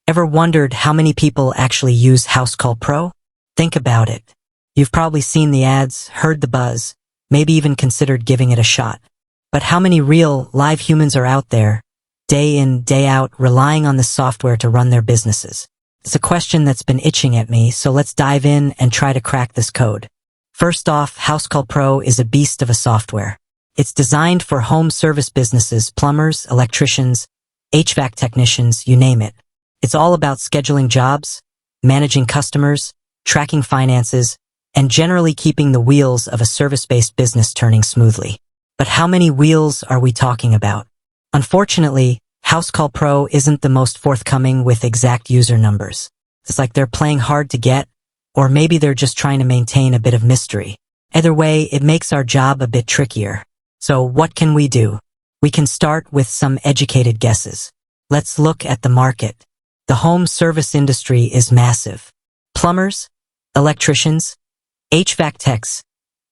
Ever wondered how many people actually use Housecall Pro? Think about it. You've probably seen the ads, heard the buzz, maybe even considered giving it a shot. But how many real, live humans are out there, day in, day out, relying on this software to run their businesses? It's a question that's been itching at me, so let's dive in and try to crack this code. First off, Housecall Pro is a beast of a software. It's designed for home service businesses, plumbers, electricians, HVAC technicians, you name it. It's all about scheduling jobs, managing customers, tracking finances, and generally keeping the wheels of a service-based business turning smoothly. But how many wheels are we talking about? Unfortunately, Housecall Pro isn't the most forthcoming with exact user numbers. It's like they're playing hard to get, or maybe they're just trying to maintain a bit of mystery. Either way, it makes our job a bit trickier. So what can we do? We can start with some educated guesses. Let's look at the market. The home service industry is massive. Plumbers, electricians, HVAC techs,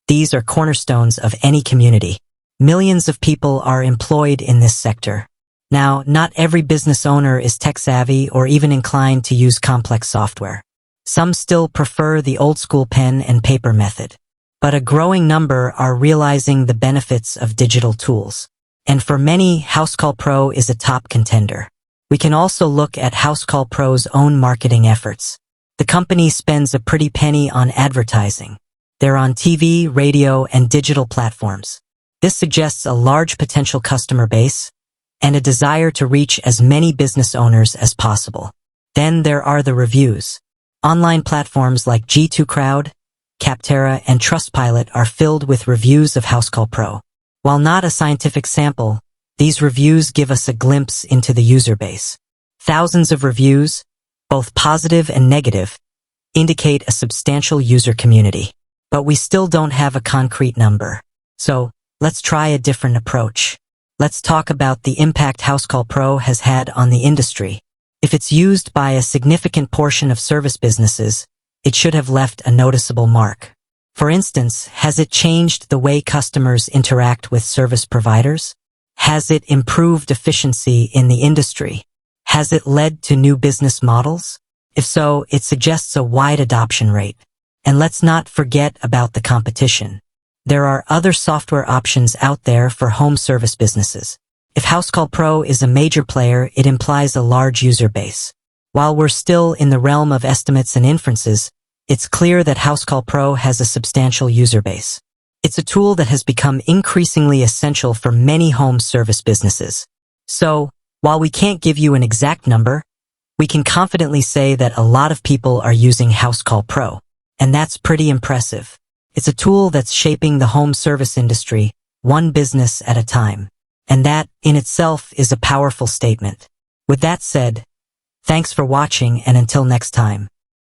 these are cornerstones of any community. Millions of people are employed in this sector. Now, not every business owner is tech-savvy or even inclined to use complex software. Some still prefer the old-school pen and paper method. But a growing number are realizing the benefits of digital tools. And for many, Housecall Pro is a top contender. We can also look at Housecall Pro's own marketing efforts. The company spends a pretty penny on advertising. They're on TV, radio, and digital platforms. This suggests a large potential customer base and a desire to reach as many business owners as possible. Then there are the reviews. Online platforms like G2Crowd, Capterra, and Trustpilot are filled with reviews of Housecall Pro. While not a scientific sample, these reviews give us a glimpse into the user base. Thousands of reviews, both positive and negative, indicate a substantial user community. But we still don't have a concrete number. So, let's try a different approach. Let's talk about the impact Housecall Pro has had on the industry. If it's used by a significant portion of service businesses, it should have left a noticeable mark. For instance, has it changed the way customers interact with service providers? Has it improved efficiency in the industry? Has it led to new business models? If so, it suggests a wide adoption rate. And let's not forget about the competition. There are other software options out there for home service businesses. If Housecall Pro is a major player, it implies a large user base. While we're still in the realm of estimates and inferences, it's clear that Housecall Pro has a substantial user base. It's a tool that has become increasingly essential for many home service businesses. So, while we can't give you an exact number, we can confidently say that a lot of people are using Housecall Pro. And that's pretty impressive. It's a tool that's shaping the home service industry, one business at a time. And that, in itself, is a powerful statement. With that said, thanks for watching, and until next time.